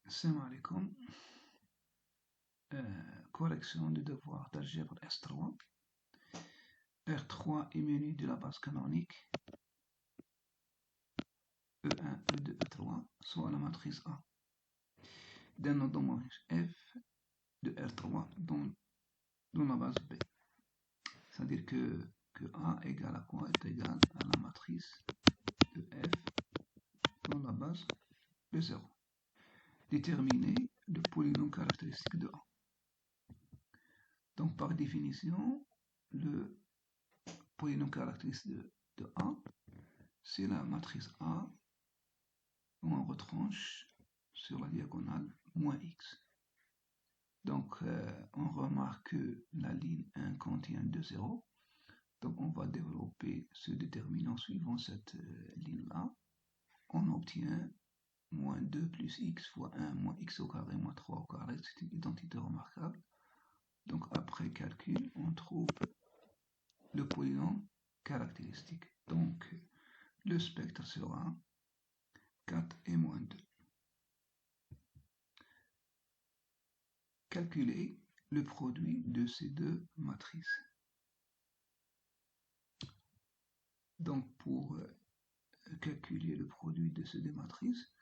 Salam alaikum. Correction du devoir d'algèbre S3. R3 est menu de la base canonique E1, E2, E3, soit la matrice A d'un endomorphisme F de R3 dans la base B. C'est-à-dire que A égale à quoi? Est égal à la matrice de F dans la base B0. Déterminer le polynôme caractéristique de A. Donc par définition, le polynôme caractéristique de A, c'est la matrice A où on retranche sur la diagonale moins x. Donc on remarque que la ligne 1 contient 2 zéros. Donc on va développer ce déterminant suivant cette ligne-là. On obtient moins 2 plus x fois 1 moins x au carré moins 3 au carré. C'est une identité remarquable. Donc après calcul, on trouve le polynôme caractéristique. Donc le spectre sera 4 et moins 2. Calculer le produit de ces deux matrices. Donc pour calculer le produit de ces deux matrices,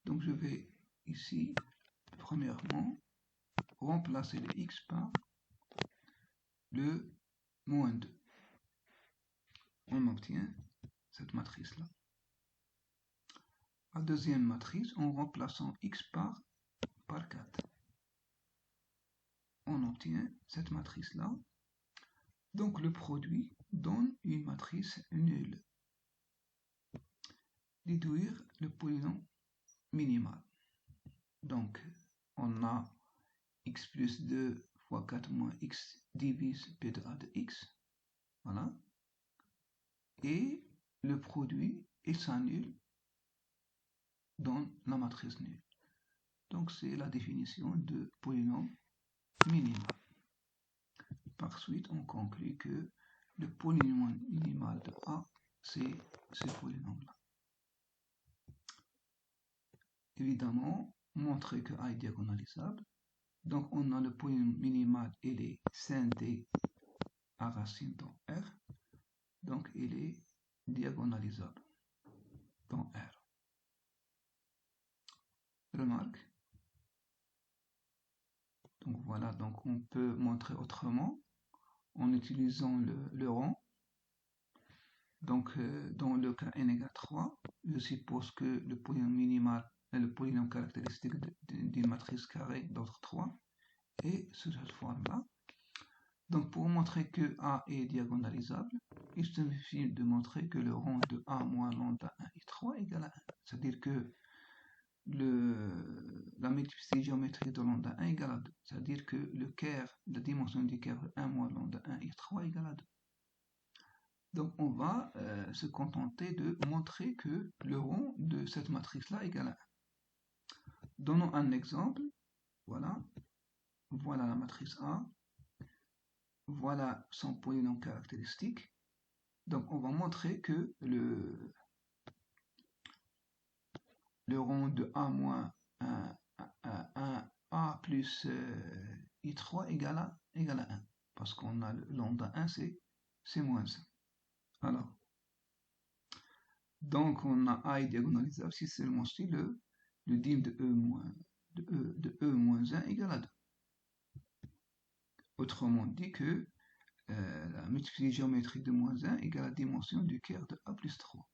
donc je vais ici premièrement remplacer le x par le moins 2. On obtient cette matrice-là. La deuxième matrice, en remplaçant x par 4. On obtient cette matrice-là. Donc le produit donne une matrice nulle. Déduire le polynôme minimal. Donc on a x plus 2 fois 4 moins x divise p de a de x. Voilà. Et le produit, il s'annule dans la matrice nulle. Donc c'est la définition de polynôme minimal. Par suite, on conclut que le polynôme minimal de A, c'est ce polynôme-là. Évidemment, montrer que A est diagonalisable. Donc on a le polynôme minimal, il est scindé à racine dans R. Donc il est diagonalisable dans R. Remarque. Donc voilà, donc on peut montrer autrement en utilisant le rang. Donc dans le cas n égale 3, je suppose que le polynôme minimal est le polynôme caractéristique d'une matrice carrée d'ordre 3 est sous cette forme-là. Donc pour montrer que A est diagonalisable, il suffit de montrer que le rang de A moins lambda 1 et 3 égale à 1. C'est-à-dire que la multiplicité géométrique de lambda 1 égale à 2. C'est-à-dire que la dimension du curve 1 moins lambda 1 et 3 égale à 2. Donc on va se contenter de montrer que le rang de cette matrice-là égale à 1. Donnons un exemple. Voilà. Voilà la matrice A. Voilà son polynôme caractéristique. Donc on va montrer que le rang de A moins 1, A plus I3 égale à 1. Parce qu'on a le lambda 1, c'est moins 1. Alors, donc on a A est diagonalisable si seulement si le dim de E moins 1 égale à 2. Autrement dit que la multiplicité géométrique de moins 1 égale à la dimension du curve de A plus 3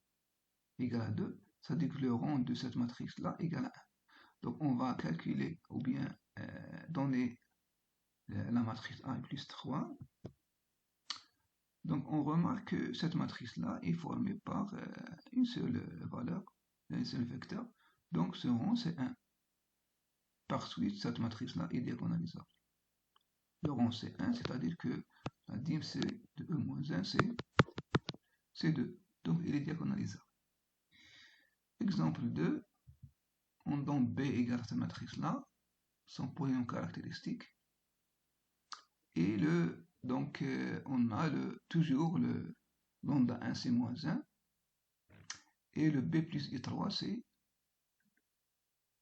égale à 2. Ça dit que le rang de cette matrice-là égale à 1. Donc on va calculer ou bien donner la matrice A plus 3. Donc on remarque que cette matrice-là est formée par une seule valeur, un seul vecteur. Donc ce rang c'est 1. Par suite, cette matrice-là est diagonalisable. Le rang c'est 1, c'est-à-dire que la dim de E moins 1 c'est 2. Donc il est diagonalisable. Exemple 2, on donne B égale à cette matrice-là, son polynôme caractéristique. Et donc on a toujours le lambda 1 c'est moins 1. Et le B plus I3 c'est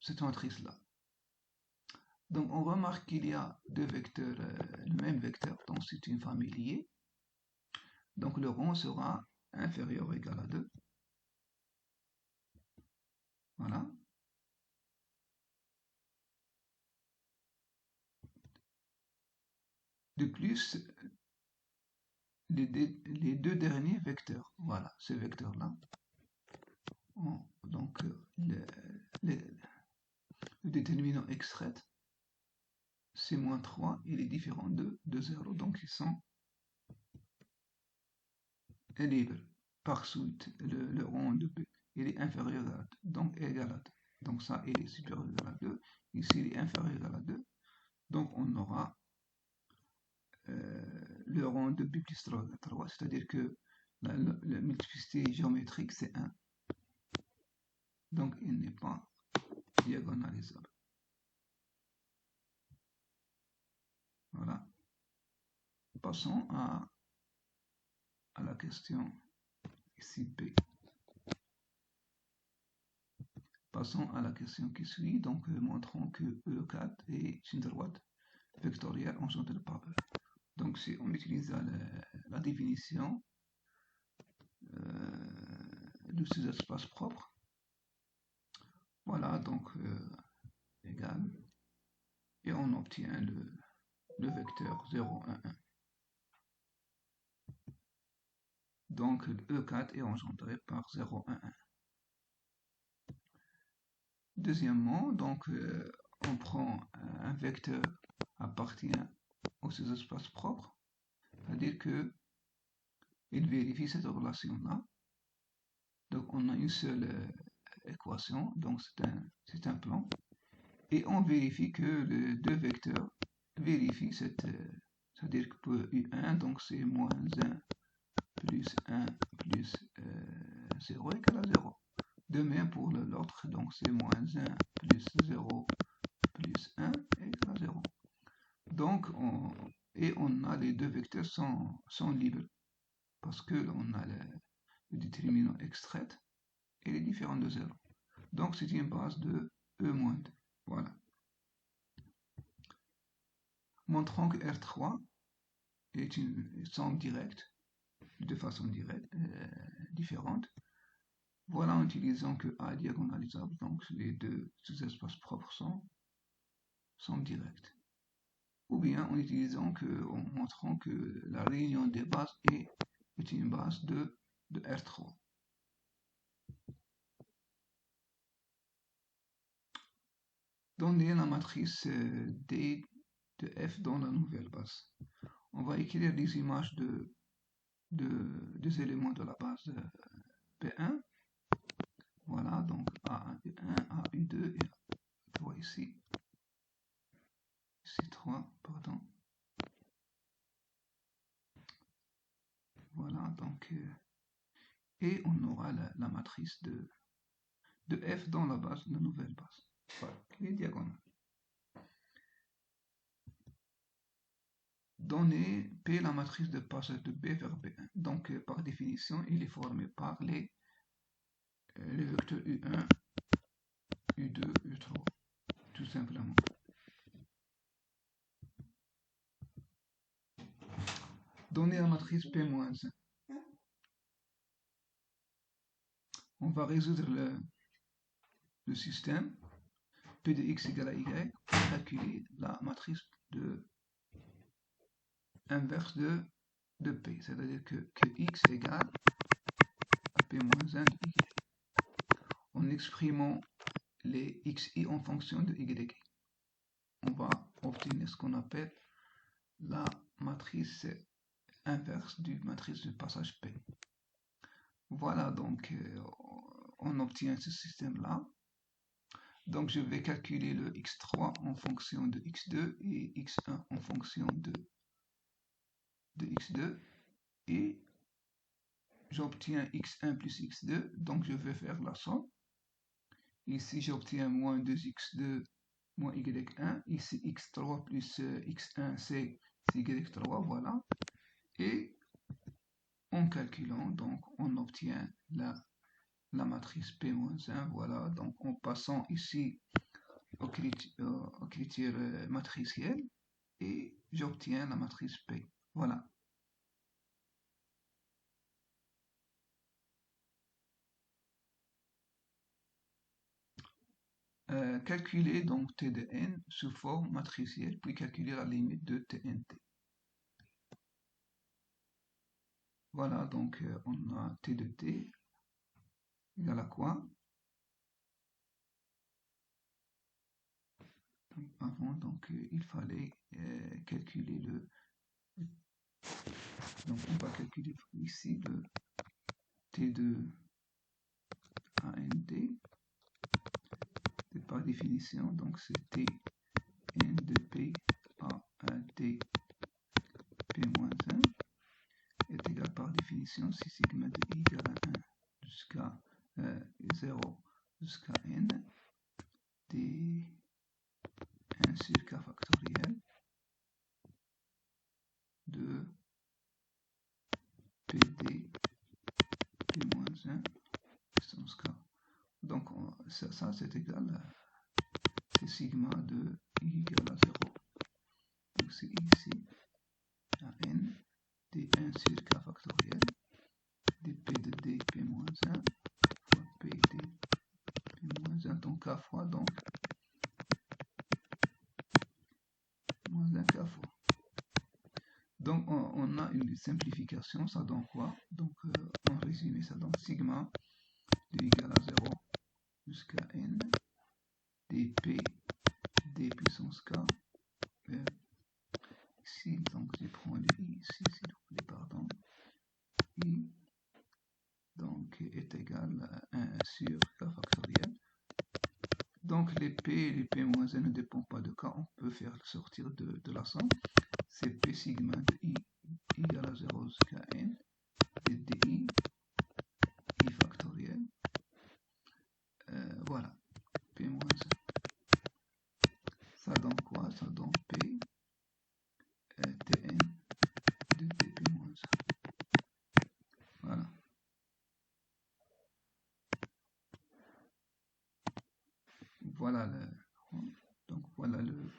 cette matrice-là. Donc on remarque qu'il y a deux vecteurs, le même vecteur, donc c'est une famille liée. Donc le rang sera inférieur ou égal à 2. Voilà. De plus, les deux derniers vecteurs, voilà, ce vecteur-là, donc le déterminant extrait, c'est moins 3, il est différent de 0, donc ils sont libres. Par suite, le rang de B, il est inférieur à 2, donc égal à 2. Donc ça, il est supérieur à 2, ici il est inférieur à 2, donc on aura le rang de B plus 3, c'est-à-dire que la multiplicité géométrique c'est 1. Donc il n'est pas diagonalisable. Voilà. Passons à la question ici P. Passons à la question qui suit, donc montrons que E4 est une droite vectorielle engendrée par E. Donc si on utilise la définition de ces espaces propres, voilà, donc égal, et on obtient le vecteur 0, 1, 1. Donc E4 est engendré par 0, 1, 1. Deuxièmement, donc on prend un vecteur appartient aux espaces propres, c'est-à-dire que il vérifie cette relation-là. Donc on a une seule équation, donc c'est un plan, et on vérifie que les deux vecteurs vérifient c'est-à-dire que pour U1, donc c'est moins 1 plus 1 plus 0 égale à 0. De même pour l'autre, donc c'est moins 1 plus 0 plus 1 égale à 0. Donc, on a les deux vecteurs sont libres, parce que on a le déterminant extrait et les différents de 0. Donc, c'est une base de E-2. Voilà. Montrons que R3 est une somme directe, de façon directe, différente. Voilà en utilisant que A est diagonalisable, donc les deux espaces propres sont directs. Ou bien en montrant que la réunion des bases est une base de R3. Donner la matrice D de F dans la nouvelle base. On va écrire les images des éléments de la base P1. Voilà, donc A1, U1, A, U2 et A3 ici. Ici 3, pardon. Voilà, donc, et on aura la matrice de F dans la nouvelle base. Voilà, qui est diagonale. Donner P la matrice de passage de B vers B1. Donc, par définition, il est formé par les vecteurs U1, U2, U3, tout simplement. Donner la matrice P-1. On va résoudre le système P de x égale à y pour calculer la matrice inverse de P, c'est-à-dire que x égale à P-1 de y. En exprimant les xi en fonction de y, on va obtenir ce qu'on appelle la matrice inverse du matrice de passage P. Voilà, donc on obtient ce système-là. Donc je vais calculer le x3 en fonction de x2 et x1 en fonction de x2 et j'obtiens x1 plus x2, donc je vais faire la somme. Ici j'obtiens moins 2x2 moins y1, ici x3 plus x1 c'est y3, voilà. Et en calculant, donc on obtient la matrice P-1, voilà, donc en passant ici au critère matriciel et j'obtiens la matrice P. Voilà. Calculer donc T de n sous forme matricielle, puis calculer la limite de Tnt. Voilà, donc on a T de T égale à quoi? Donc, avant, donc, il fallait calculer le... Donc on va calculer ici le T de AND. Et par définition, donc c'est T n de P à T P-1 est égal par définition si sigma de I égale à 1 jusqu'à 0 jusqu'à n d 1 sur k factoriel de PD P-1 puissance k. Donc ça c'est égal à c'est sigma de I égale à 0. Donc c'est ici à n d1 sur k factoriel dp de d p-1 fois p d p-1 donc k fois donc moins 1 k fois. Donc on a une simplification, ça donne quoi? Donc en résumé ça donne sigma de égale à 0 jusqu'à n dp d puissance k ici, donc je prends le i ici s'il vous plaît, pardon, i donc est égal à 1 sur k factoriel. Donc les p et les p-1 ne dépendent pas de k, on peut faire sortir de la somme. C'est p sigma de i égale à 0 jusqu'à n et di i factoriel. Voilà, p-1. Ça donne quoi? Ça donne p tn de dp-1. Voilà. Voilà donc voilà le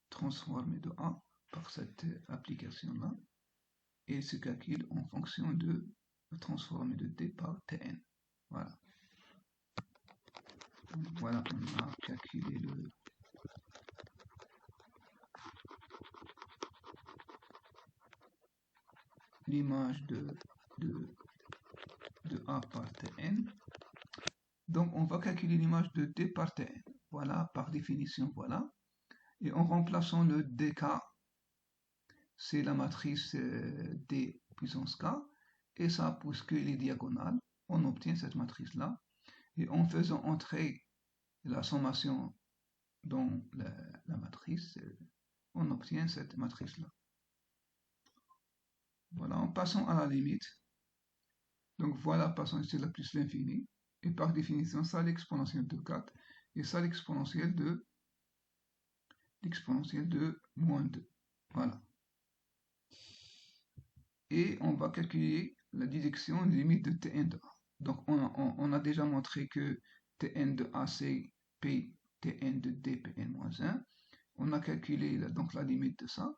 transformé de A par cette application-là et se calcule en fonction de le transformé de D par Tn. Voilà. Donc voilà, on a calculé l'image de A par Tn. Donc on va calculer l'image de D par Tn. Voilà, par définition, voilà. Et en remplaçant le dk, c'est la matrice D puissance k, et ça, puisqu'il est diagonale, on obtient cette matrice-là. Et en faisant entrer la sommation dans la matrice, on obtient cette matrice-là. Voilà, en passant à la limite. Donc voilà, passons ici la plus l'infini. Et par définition, ça l'exponentielle de 4. Et ça l'exponentielle de moins 2. Voilà. Et on va calculer la déduction limite de Tn de A. Donc on a déjà montré que Tn de A c'est P Tn de D Pn moins 1. On a calculé donc la limite de ça.